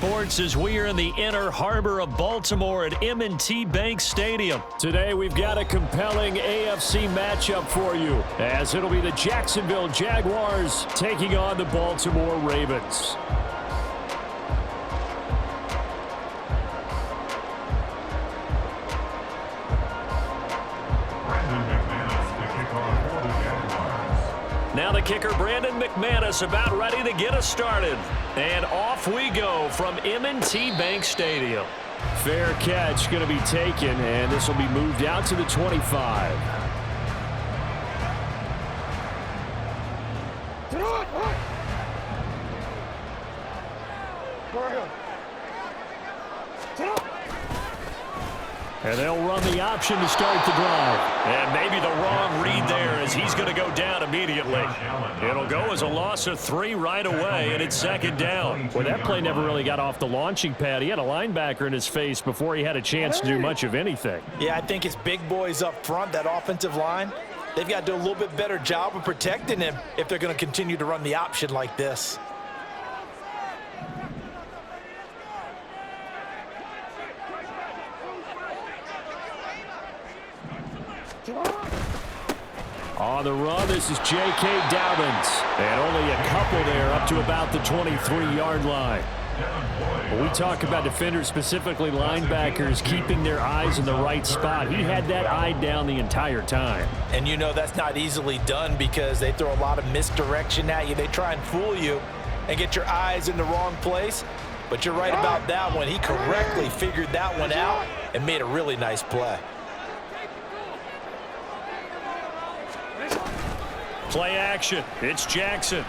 Sports as we are in the inner harbor of Baltimore at M&T Bank Stadium. Today we've got a compelling AFC matchup for you, as it'll be the Jacksonville Jaguars taking on the Baltimore Ravens. Now the kicker, Brandon McManus, about ready to get us started. And off we go from M&T Bank Stadium. Fair catch going to be taken, and this will be moved out to the 25. And they'll run the option to start the drive. And maybe the wrong read there as he's going to go down immediately. It'll go as a loss of 3 right away, and it's second down. Well, that play never really got off the launching pad. He had a linebacker in his face before he had a chance to do much of anything. Yeah, I think it's big boys up front, that offensive line. They've got to do a little bit better job of protecting him if they're going to continue to run the option like this. On the run, this is J.K. Dobbins. And only a couple there up to about the 23-yard line. When we talk about defenders, specifically linebackers, keeping their eyes in the right spot, he had that eye down the entire time. And you know that's not easily done because they throw a lot of misdirection at you. They try and fool you and get your eyes in the wrong place. But you're right about that one. He correctly figured that one out and made a really nice play. Play action. It's Jackson.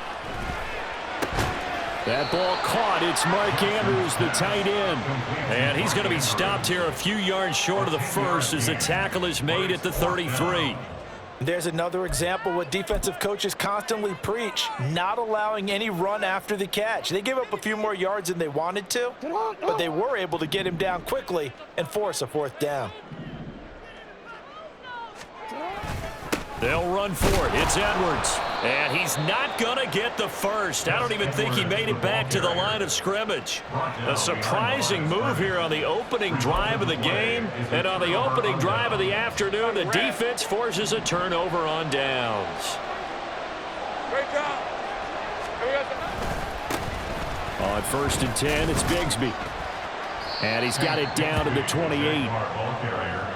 That ball caught. It's Mark Andrews, the tight end. And he's going to be stopped here a few yards short of the first as the tackle is made at the 33. There's another example what defensive coaches constantly preach, not allowing any run after the catch. They give up a few more yards than they wanted to, but they were able to get him down quickly and force a 4th down. They'll run for it. It's Edwards. And he's not going to get the first. I don't even think he made it back to the line of scrimmage. A surprising move here on the opening drive of the game. And on the opening drive of the afternoon, the defense forces a turnover on downs. Great job. On 1st and 10, it's Bigsby. And he's got it down to the 28.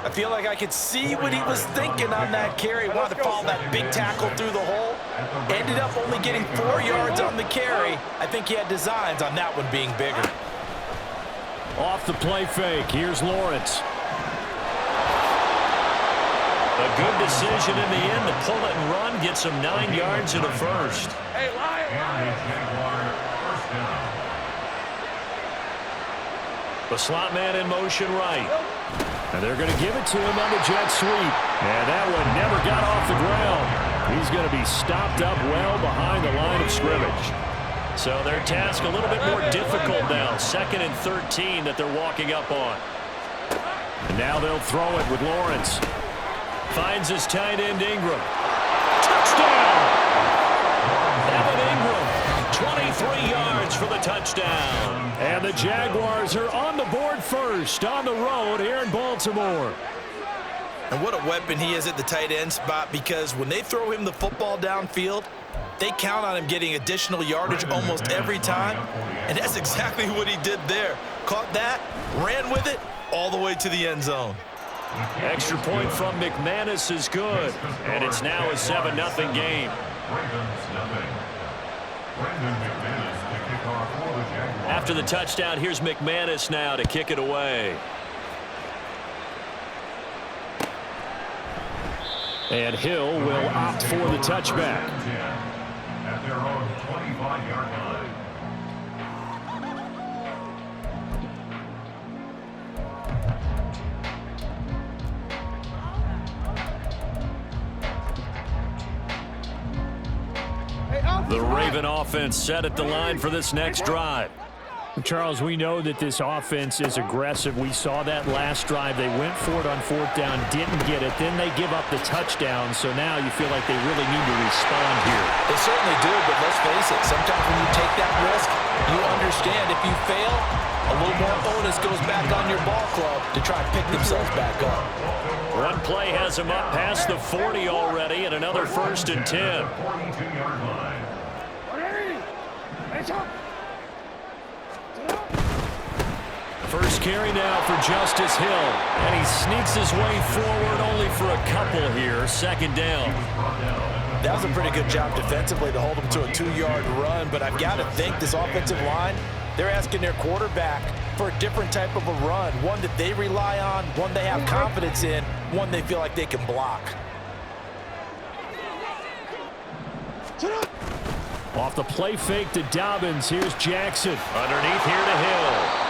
I feel like I could see what he was thinking on that carry. Wanted to follow that big tackle through the hole. Ended up only getting 4 yards on the carry. I think he had designs on that one being bigger. Off the play fake, here's Lawrence. A good decision in the end to pull it and run, gets him 9 yards in the first. Hey, Lion. The slot man in motion right. And they're going to give it to him on the jet sweep. And that one never got off the ground. He's going to be stopped up well behind the line of scrimmage. So their task a little bit more difficult now. 2nd and 13 that they're walking up on. And now they'll throw it with Lawrence. Finds his tight end Ingram. Touchdown! Evan Ingram, 23 yards for the touchdown. And the Jaguars are on the board first on the road here in Baltimore. And what a weapon he is at the tight end spot, because when they throw him the football downfield, they count on him getting additional yardage almost every time. And that's exactly what he did there. Caught that, ran with it, all the way to the end zone. Extra point from McManus is good. And it's now a 7-0 game. After the touchdown, here's McManus now to kick it away. And Hill will opt for the touchback. At their own 25-yard line. The Raven offense set at the line for this next drive. Charles, we know that this offense is aggressive. We saw that last drive. They went for it on 4th down, didn't get it. Then they give up the touchdown. So now you feel like they really need to respond here. They certainly do, but let's face it. Sometimes when you take that risk, you understand if you fail, a little more onus goes back on your ball club to try and pick themselves back up. One play has them up past the 40 already, and another 1st and 10. 42-yard line. First carry now for Justice Hill, and he sneaks his way forward only for a couple here. 2nd down. That was a pretty good job defensively to hold them to a 2-yard run, but I've got to think this offensive line, they're asking their quarterback for a different type of a run, one that they rely on, one they have confidence in, one they feel like they can block. Off the play fake to Dobbins. Here's Jackson. Underneath here to Hill.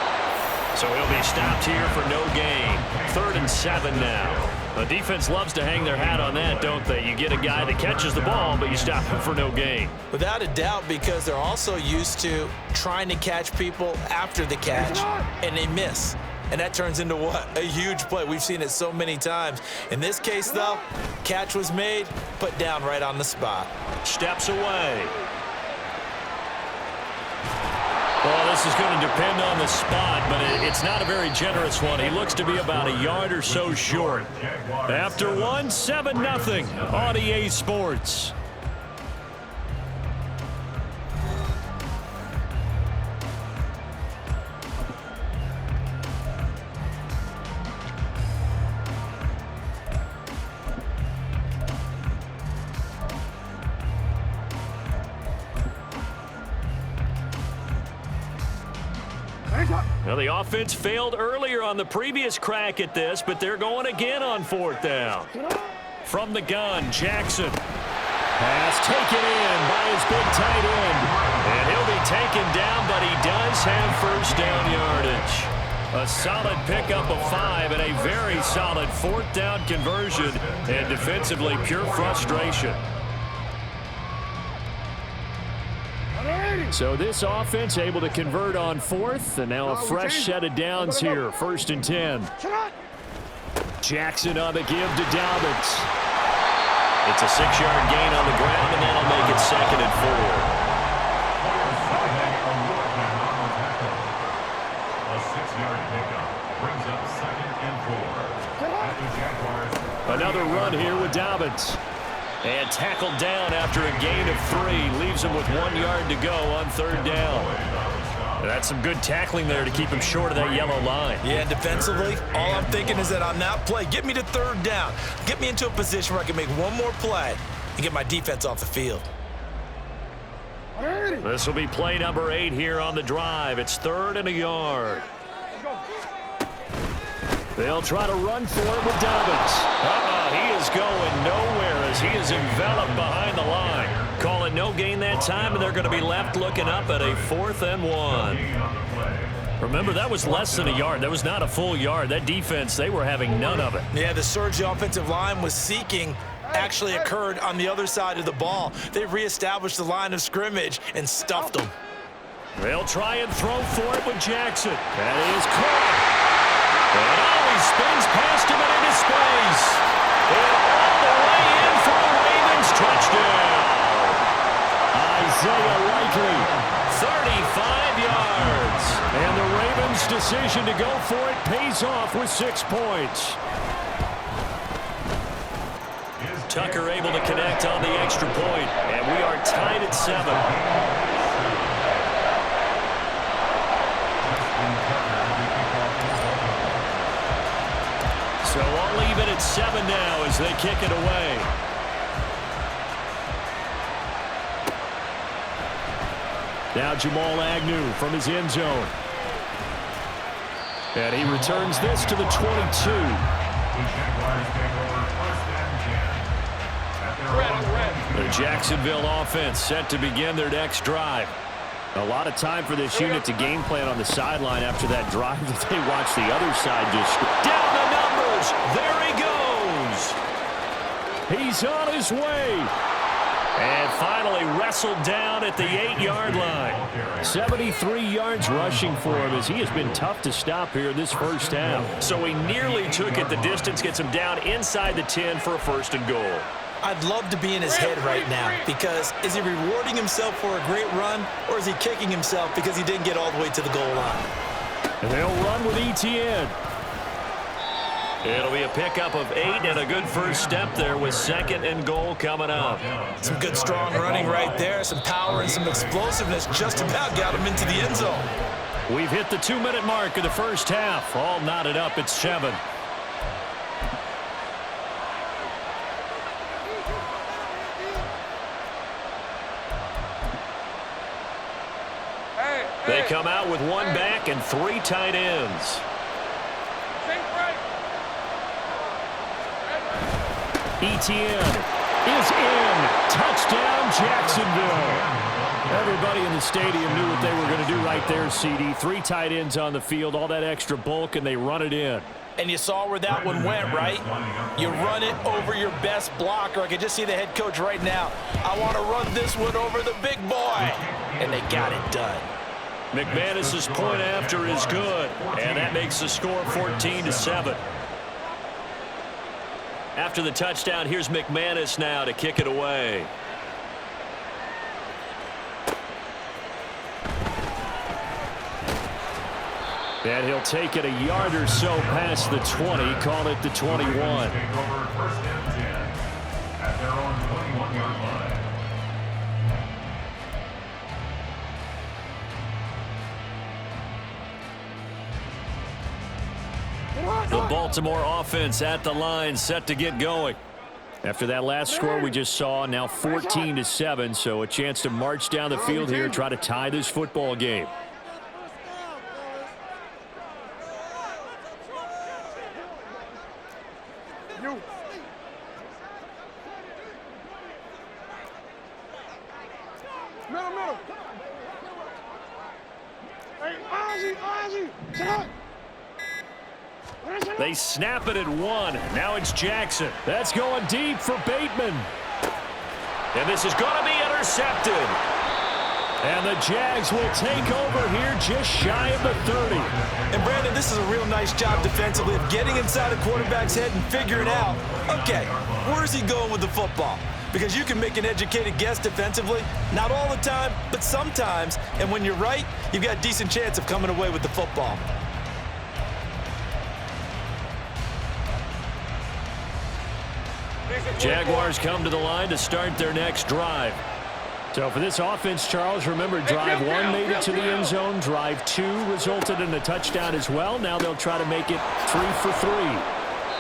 So he'll be stopped here for no gain. 3rd and 7 now. The defense loves to hang their hat on that, don't they? You get a guy that catches the ball, but you stop him for no gain. Without a doubt, because they're also used to trying to catch people after the catch, and they miss. And that turns into what? A huge play. We've seen it so many times. In this case, though, catch was made, put down right on the spot. Steps away. Well, this is going to depend on the spot, but it's not a very generous one. He looks to be about a yard or so short. After one, 7-0 on EA Sports. Well, the offense failed earlier on the previous crack at this, but they're going again on 4th down. From the gun, Jackson. Pass taken in by his big tight end. And he'll be taken down, but he does have 1st down yardage. A solid pickup of 5 and a very solid 4th down conversion. And defensively, pure frustration. So this offense able to convert on 4th, and now a fresh set of downs here. 1st and 10. Jackson on the give to Dobbins. It's a 6-yard gain on the ground, and that'll make it 2nd and 4. A 6-yard pickup brings up 2nd and 4. Another run here with Dobbins. And tackled down after a gain of 3. Leaves him with 1 yard to go on 3rd down. That's some good tackling there to keep him short of that yellow line. Yeah, and defensively, all I'm thinking is that on that play, get me to 3rd down. Get me into a position where I can make one more play and get my defense off the field. This will be play number 8 here on the drive. It's 3rd and a yard. They'll try to run for it with Dobbins. He is going nowhere as he is enveloped behind the line. Call it no gain that time, and they're going to be left looking up at a 4th and 1. Remember, that was less than a yard. That was not a full yard. That defense, they were having none of it. Yeah, the surge the offensive line was seeking actually occurred on the other side of the ball. They reestablished the line of scrimmage and stuffed them. They'll try and throw for it with Jackson. That is caught. And he spins past him and into space. And all the way in for the Ravens touchdown. Isaiah Likely. 35 yards. And the Ravens' decision to go for it pays off with 6 points. Tucker able to connect on the extra point. And we are tied at 7. So I'll leave it at 7 now as they kick it away. Now Jamal Agnew from his end zone. And he returns this to the 22. The Jacksonville offense set to begin their next drive. A lot of time for this unit to game plan on the sideline after that drive that they watch the other side just down the numbers. There he goes. He's on his way. And finally wrestled down at the 8-yard line. 73 yards rushing for him as he has been tough to stop here this first half. So he nearly took it the distance, gets him down inside the 10 for a 1st and goal. I'd love to be in his head right now because is he rewarding himself for a great run or is he kicking himself because he didn't get all the way to the goal line? And they'll run with ETN. It'll be a pickup of 8 and a good first step there with 2nd and goal coming up. Some good strong running right there, some power and some explosiveness just about got him into the end zone. We've hit the 2-minute mark of the first half. All knotted up at 7. They come out with 1 back and 3 tight ends. ETN is in. Touchdown, Jacksonville. Everybody in the stadium knew what they were going to do right there, CD. 3 tight ends on the field, all that extra bulk, and they run it in. And you saw where that one went, right? You run it over your best blocker. I can just see the head coach right now. I want to run this one over the big boy. And they got it done. McManus's point after is good, and that makes the score 14-7. After the touchdown, here's McManus now to kick it away. And he'll take it a yard or so past the 20, call it the 21. Take over 1st and 10 at their own 21-yard line. The Baltimore offense at the line, set to get going. After that last score we just saw, now 14-7, so a chance to march down the field here, try to tie this football game. Middle. Hey, Ozzy, sit up. They snap it at 1. Now it's Jackson. That's going deep for Bateman. And this is going to be intercepted. And the Jags will take over here just shy of the 30. And Brandon, this is a real nice job defensively of getting inside a quarterback's head and figuring out, okay, where's he going with the football? Because you can make an educated guess defensively, not all the time, but sometimes. And when you're right, you've got a decent chance of coming away with the football. Jaguars come to the line to start their next drive. So for this offense, Charles, remember drive 1 made it to the end zone. Drive 2 resulted in a touchdown as well. Now they'll try to make it 3 for 3.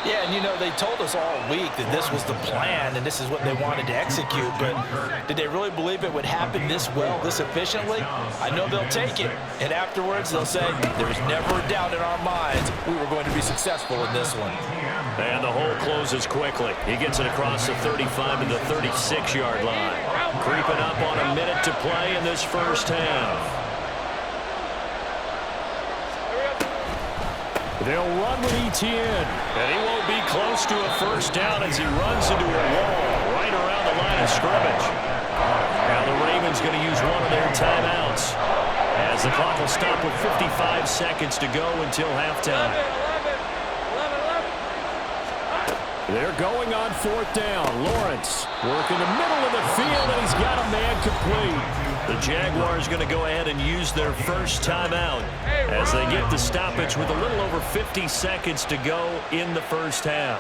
Yeah, and you know, they told us all week that this was the plan and this is what they wanted to execute, but did they really believe it would happen this well, this efficiently? I know they'll take it, and afterwards they'll say, there was never a doubt in our minds we were going to be successful in this one. And the hole closes quickly. He gets it across the 35 to the 36-yard line. Creeping up on a minute to play in this first half. They'll run with ETN. And he won't be close to a first down as he runs into a wall right around the line of scrimmage. Now the Ravens going to use one of their timeouts as the clock will stop with 55 seconds to go until halftime. They're going on 4th down. Lawrence working the middle of the field, and he's got a man complete. The Jaguars going to go ahead and use their first timeout as they get the stoppage with a little over 50 seconds to go in the first half.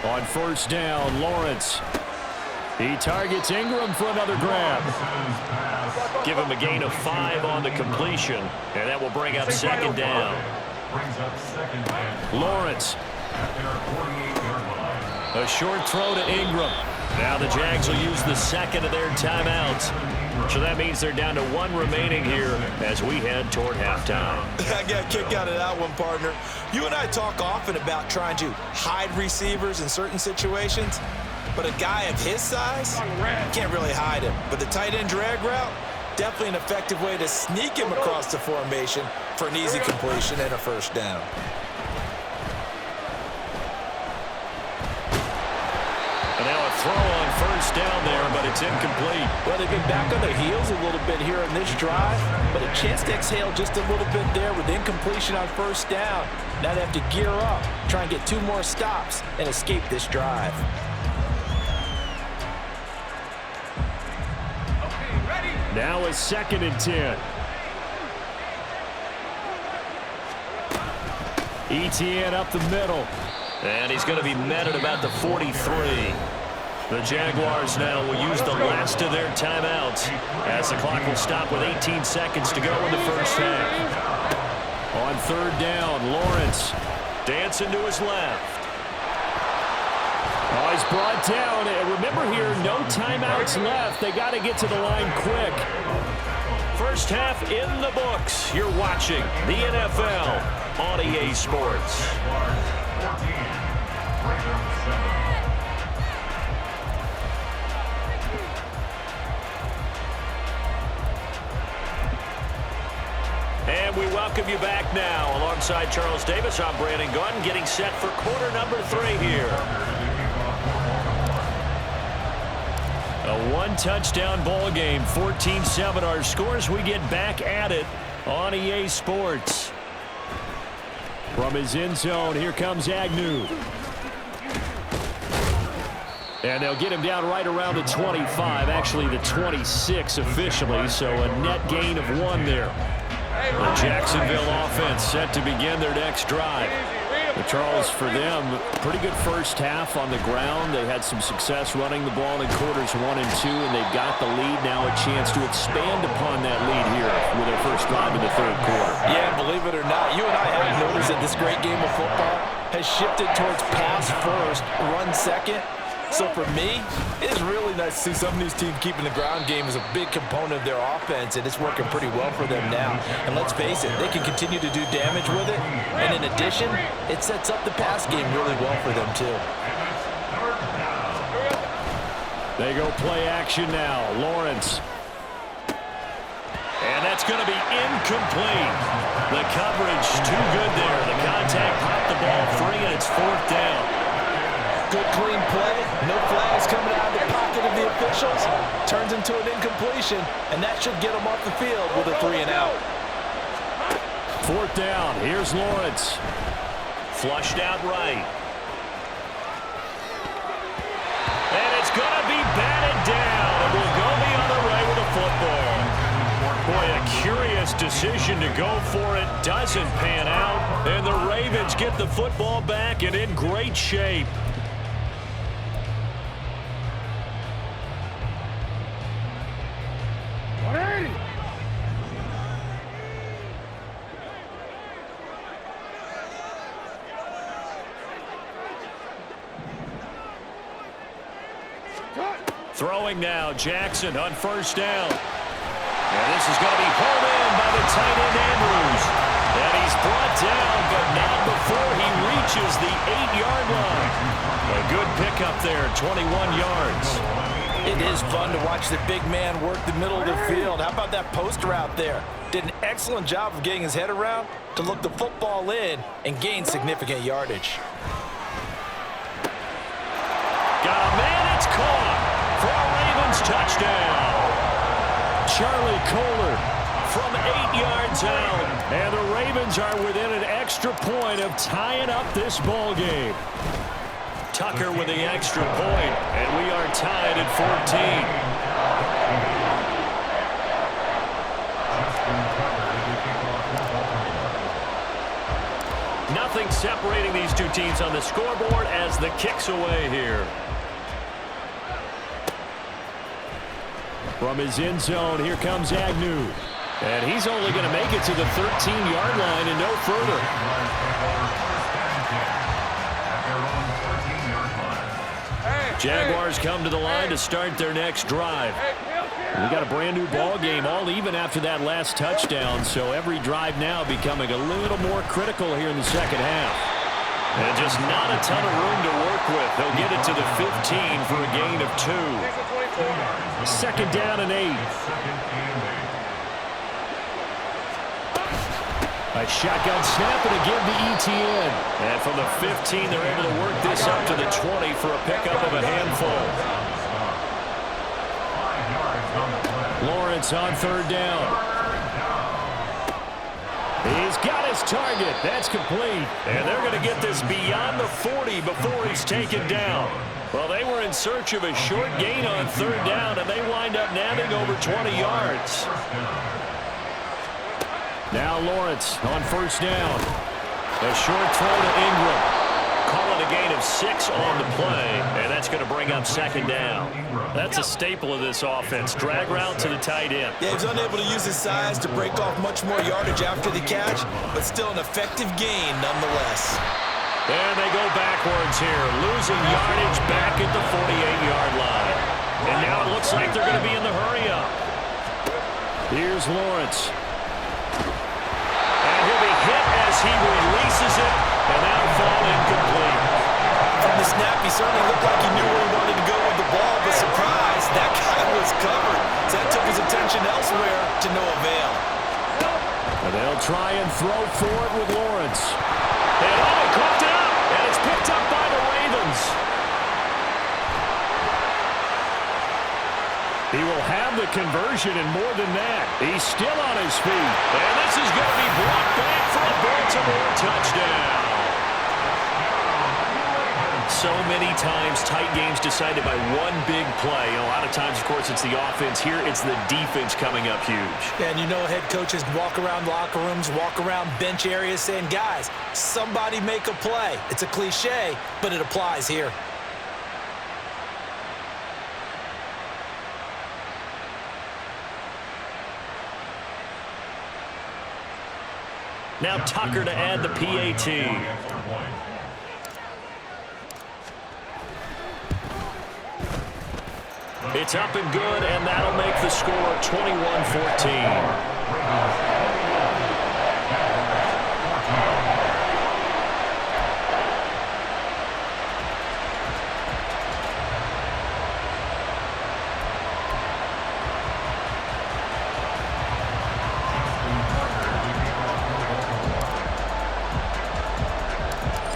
On 1st down, Lawrence. He targets Ingram for another grab. Give him a gain of 5 on the completion, and that will bring up 2nd down. Lawrence. A short throw to Ingram. Now the Jags will use the second of their timeouts. So that means they're down to 1 remaining here as we head toward halftime. I got a kick out of that one, partner. You and I talk often about trying to hide receivers in certain situations, but a guy of his size, can't really hide him. But the tight end drag route, definitely an effective way to sneak him across the formation for an easy completion and a first down. And now a throw on first down there, but it's incomplete. Well, they've been back on their heels a little bit here in this drive, but a chance to exhale just a little bit there with incompletion on first down. Now they have to gear up, try and get 2 more stops, and escape this drive. Now a 2nd and 10. ETN up the middle. And he's going to be met at about the 43. The Jaguars now will use the last of their timeouts as the clock will stop with 18 seconds to go in the first half. On 3rd down, Lawrence dancing to his left. Oh, he's brought down. And remember here, no timeouts left. They got to get to the line quick. First half in the books. You're watching the NFL on EA Sports. And we welcome you back now. Alongside Charles Davis, I'm Brandon Gunn, getting set for quarter number 3 here. A 1-touchdown ball game, 14-7 our scores. We get back at it on EA Sports. From his end zone, here comes Agnew. And they'll get him down right around the 25, actually the 26 officially, so a net gain of 1 there. The Jacksonville offense set to begin their next drive. But Charles, for them, pretty good first half on the ground. They had some success running the ball in quarters 1 and 2, and they've got the lead now, a chance to expand upon that lead here with their first drive in the 3rd quarter. Yeah, believe it or not, you and I have noticed that this great game of football has shifted towards pass first, run second. So for me, it is really nice to see some of these teams keeping the ground game as a big component of their offense, and it's working pretty well for them now. And let's face it, they can continue to do damage with it. And in addition, it sets up the pass game really well for them too. They go play action now. Lawrence. And that's going to be incomplete. The coverage too good there. The contact popped the ball free, and it's 4th down. Good clean play. No flags coming out of the pocket of the officials. Turns into an incompletion, and that should get them off the field with a 3 and out. 4th down. Here's Lawrence. Flushed out right. And it's going to be batted down. And will go the other way with the football. Boy, a curious decision to go for it. Doesn't pan out. And the Ravens get the football back and in great shape. Throwing now, Jackson on first down. And this is going to be pulled in by the tight end Andrews. And he's brought down, but not before he reaches the 8-yard line. A good pickup there, 21 yards. It is fun to watch the big man work the middle of the field. How about that post route there? Did an excellent job of getting his head around to look the football in and gain significant yardage. Got a man, it's caught for a Ravens touchdown. Charlie Kohler from 8 yards out. And the Ravens are within an extra point of tying up this ball game. Tucker with the extra point, and we are tied at 14. Nothing separating these two teams on the scoreboard as the kick's away here. From his end zone, here comes Agnew. And he's only going to make it to the 13-yard line and no further. Jaguars come to the line to start their next drive. We got a brand new ball game, all even after that last touchdown, so every drive now becoming a little more critical here in the second half. And just not a ton of room to work with. They'll get it to the 15 for a gain of 2. Second down and 8. A shotgun snap and again to ETN. And from the 15, they're able to work this up to the 20 for a pickup of a handful. 5 yards on the play. Lawrence on third down. He's got his target. That's complete. And they're going to get this beyond the 40 before he's taken down. Well, they were in search of a short gain on third down, and they wind up nabbing over 20 yards. Now Lawrence on first down. A short throw to Ingram. Call it a gain of 6 on the play, and that's going to bring up second down. That's a staple of this offense. Drag route to the tight end. Yeah, he was unable to use his size to break off much more yardage after the catch, but still an effective gain nonetheless. And they go backwards here, losing yardage back at the 48-yard line. And now it looks like they're going to be in the hurry-up. Here's Lawrence. And he'll be hit as he releases it, and that'll fall incomplete. From the snap, he certainly looked like he knew where he wanted to go with the ball, but surprise, that guy was covered. So that took his attention elsewhere to no avail. And they'll try and throw for it with Lawrence. And he coughed it up, and it's picked up by the Ravens. He will have the conversion and more than that. He's still on his feet. And this is going to be brought back for a Baltimore touchdown. So many times, tight games decided by one big play. And a lot of times, of course, it's the offense. Here, it's the defense coming up huge. And you know head coaches walk around locker rooms, walk around bench areas saying, guys, somebody make a play. It's a cliche, but it applies here. Now Tucker to add the PAT. It's up and good, and that'll make the score 21-14.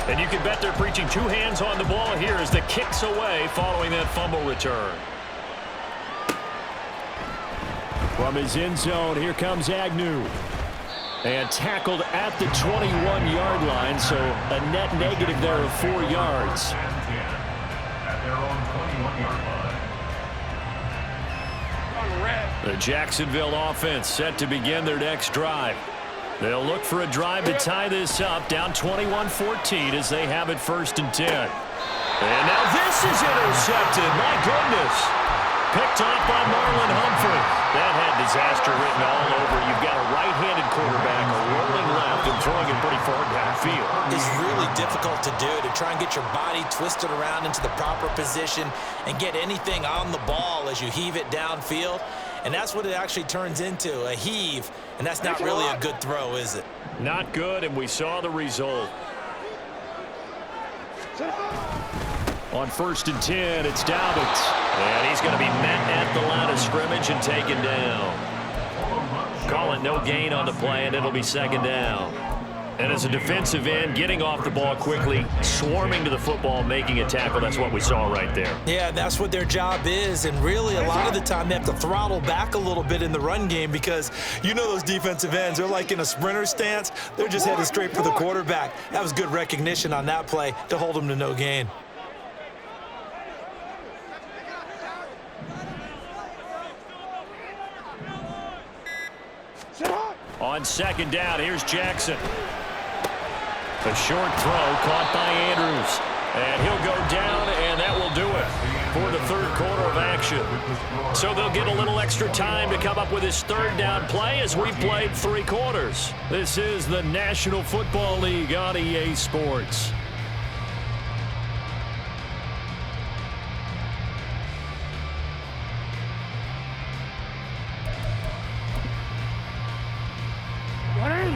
And you can bet they're preaching two hands on the ball here as the kick's away following that fumble return. From his end zone, here comes Agnew. And tackled at the 21-yard line, so a net negative there of 4 yards. At their own 21-yard line. The Jacksonville offense set to begin their next drive. They'll look for a drive to tie this up, down 21-14 as they have it 1st and 10. And now this is intercepted. My goodness. Picked off by Marlon Humphrey. That had disaster written all over. You've got a right-handed quarterback, a rolling left, and throwing it pretty far downfield. It's really difficult to do, to try and get your body twisted around into the proper position and get anything on the ball as you heave it downfield. And that's what it actually turns into, a heave. And that's not really a good throw, is it? Not good, and we saw the result. On 1st and 10, it's Dobbins. And he's going to be met at the line of scrimmage and taken down. Call it no gain on the play, and it'll be 2nd down. And as a defensive end, getting off the ball quickly, swarming to the football, making a tackle, that's what we saw right there. Yeah, that's what their job is, and really a lot of the time they have to throttle back a little bit in the run game because you know those defensive ends, they're like in a sprinter stance. They're just headed straight for the quarterback. That was good recognition on that play to hold them to no gain. On 2nd down, here's Jackson. A short throw caught by Andrews. And he'll go down, and that will do it for the 3rd quarter of action. So they'll get a little extra time to come up with his 3rd down play as we've played 3 quarters. This is the National Football League on EA Sports.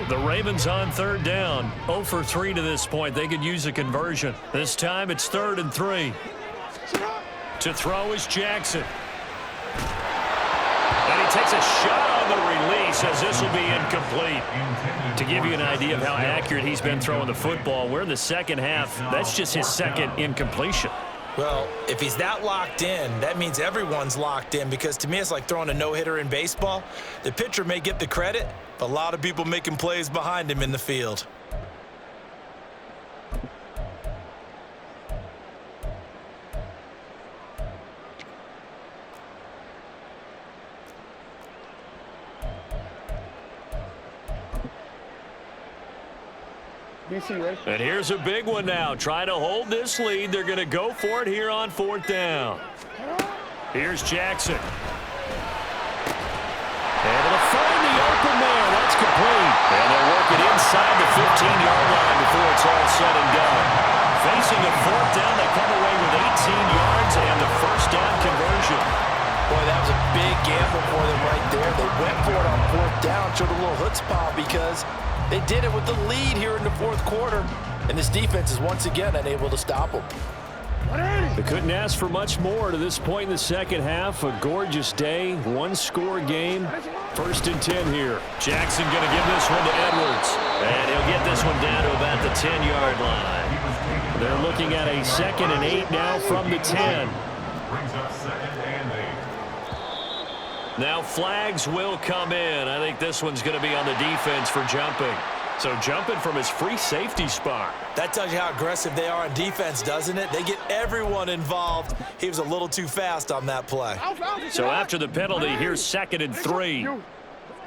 The Ravens on 3rd down. 0 for 3 to this point. They could use a conversion. This time it's 3rd and 3. To throw is Jackson. And he he takes a shot on the release as this will be incomplete. To give you an idea of how accurate he's been throwing the football, we're in the second half. That's just his second incompletion. Well, if he's that locked in, that means everyone's locked in, because to me it's like throwing a no-hitter in baseball. The pitcher may get the credit, but a lot of people making plays behind him in the field. And here's a big one now. Trying to hold this lead. They're going to go for it here on 4th down. Here's Jackson. Able to find the open man. That's complete. And they'll work it inside the 15-yard line before it's all said and done. Facing a 4th down, they come away with 18 yards and the first down conversion. Boy, that was a big gamble for them right there. They went for it on 4th down, showed a little chutzpah because they did it with the lead here in the 4th quarter. And this defense is once again unable to stop them. They couldn't ask for much more to this point in the second half. A gorgeous day, one-score game. 1st and 10 here. Jackson going to give this one to Edwards. And he'll get this one down to about the 10-yard line. They're looking at a 2nd and 8 now from the 10. Brings up 2nd and 8. Now flags will come in. I think this one's going to be on the defense for jumping. So jumping from his free safety spot. That tells you how aggressive they are on defense, doesn't it? They get everyone involved. He was a little too fast on that play. So after the penalty, here's 2nd and 3. You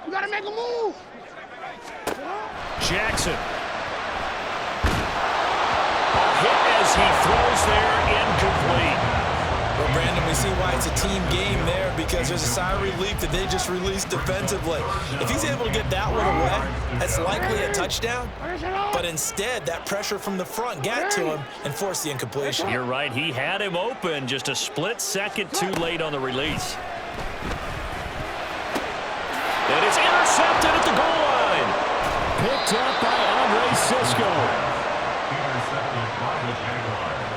got to make a move. Jackson. A hit as he throws there, incomplete. Well, Brandon, we see why it's a team game there, because there's a sigh of relief that they just released defensively. If he's able to get that one away, that's likely a touchdown. But instead, that pressure from the front got to him and forced the incompletion. You're right. He had him open, just a split second too late on the release. And it's intercepted at the goal line. Picked up by Andre Cisco. Intercepted by the Jaguars.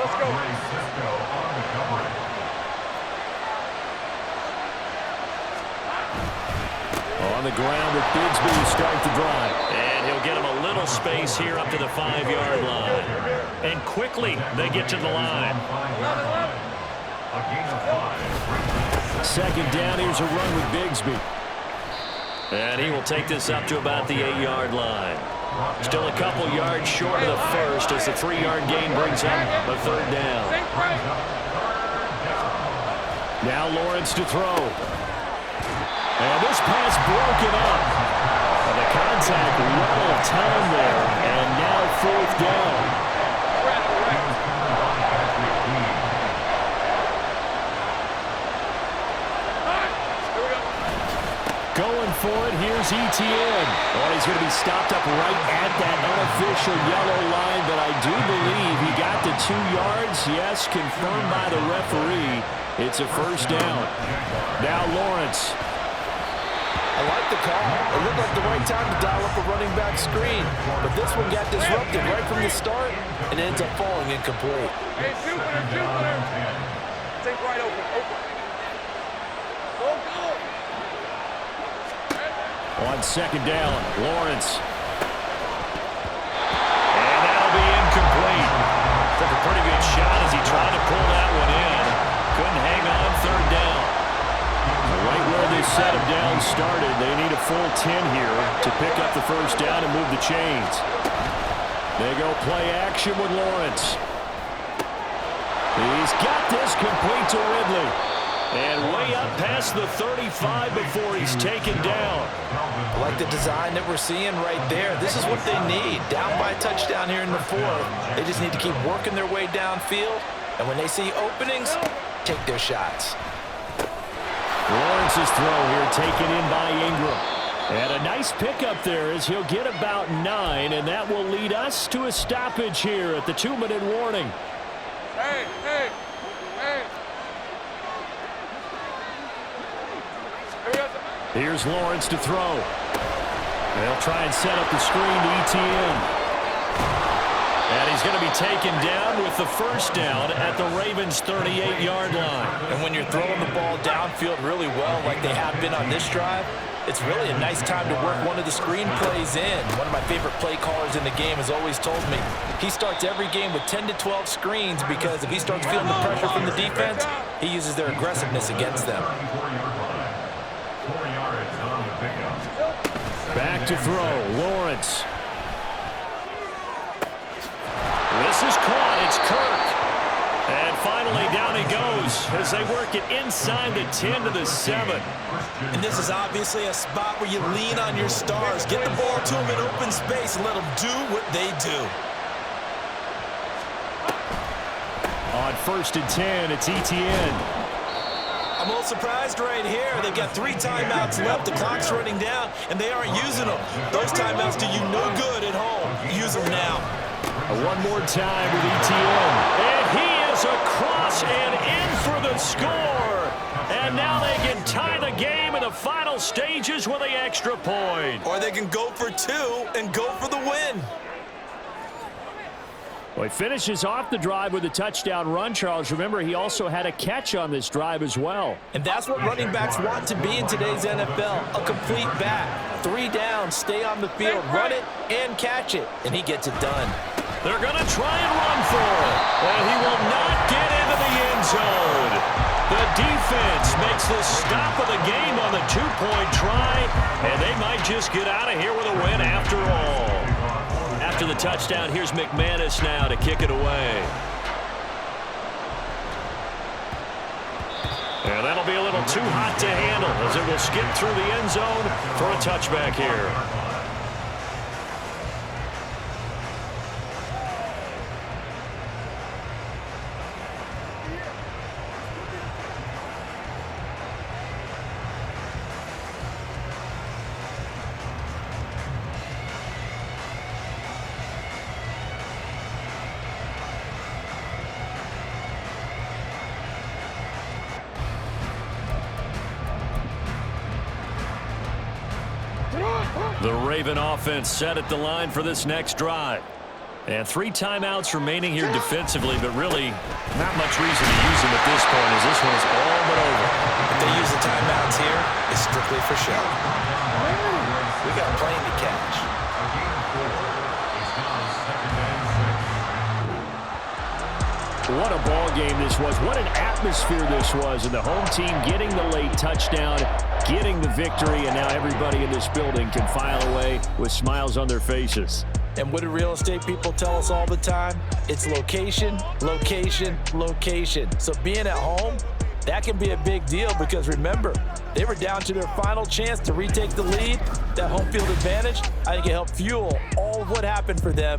Let's go. Andre Cisco on the coverage. On the ground with Bigsby to start the drive. And he'll get him a little space here up to the 5-yard line. And quickly, they get to the line. A gain of 5. 2nd down, here's a run with Bigsby. And he will take this up to about the 8-yard line. Still a couple yards short of the first as the 3-yard gain brings up a 3rd down. Now Lawrence to throw. And this pass broken up. And the contact well timed there. And now 4th down. Going for it, here's Etienne. Oh, he's going to be stopped up right at that unofficial yellow line, but I do believe he got the 2 yards. Yes, confirmed by the referee. It's a 1st down. Now Lawrence. I like the call. It looked like the right time to dial up a running back screen. But this one got disrupted right from the start and ends up falling incomplete. Hey, Jupiter. Take right open. Go. On 2nd down, Lawrence. And that'll be incomplete. Took a pretty good shot as he tried to pull that one in. Couldn't hang on 3rd down. Right where this set of downs started, they need a full 10 here to pick up the 1st down and move the chains. They go play action with Lawrence. He's got this complete to Ridley. And way up past the 35 before he's taken down. I like the design that we're seeing right there. This is what they need. Down by a touchdown here in the 4th. They just need to keep working their way downfield. And when they see openings, take their shots. Lawrence's throw here taken in by Ingram. And a nice pickup there as he'll get about 9, and that will lead us to a stoppage here at the 2-minute warning. Hey. Here's Lawrence to throw. They'll try and set up the screen to Etienne. And he's going to be taken down with the first down at the Ravens' 38-yard line. And when you're throwing the ball downfield really well like they have been on this drive, it's really a nice time to work one of the screen plays in. One of my favorite play callers in the game has always told me he starts every game with 10 to 12 screens because if he starts feeling the pressure from the defense, he uses their aggressiveness against them. Back to throw, Lawrence. This is caught. It's Kirk. And finally, down he goes as they work it inside the 10 to the 7. And this is obviously a spot where you lean on your stars. Get the ball to them in open space and let them do what they do. On 1st and 10, it's Etienne. I'm a little surprised right here. They've got 3 timeouts left. The clock's running down, and they aren't using them. Those timeouts do you no good at home. Use them now. One more time with Etienne. And he is across and in for the score. And now they can tie the game in the final stages with the extra point. Or they can go for 2 and go for the win. Well, he finishes off the drive with a touchdown run, Charles. Remember, he also had a catch on this drive as well. And that's what running backs want to be in today's NFL, a complete back. 3 down, stay on the field, run it, and catch it. And he gets it done. They're going to try and run for it. And he will not get into the end zone. The defense makes the stop of the game on the 2-point try. And they might just get out of here with a win after all. After the touchdown, here's McManus now to kick it away. And that'll be a little too hot to handle as it will skip through the end zone for a touchback here. The Raven offense set at the line for this next drive. And 3 timeouts remaining here defensively, but really not much reason to use them at this point as this one is all but over. If they use the timeouts here, it's strictly for show. We got plenty to catch. What a ball game this was. What an atmosphere this was. And the home team getting the late touchdown, getting the victory, and now everybody in this building can file away with smiles on their faces. And what do real estate people tell us all the time? It's location, location, location. So being at home, that can be a big deal because remember, they were down to their final chance to retake the lead. That home field advantage, I think it helped fuel all of what happened for them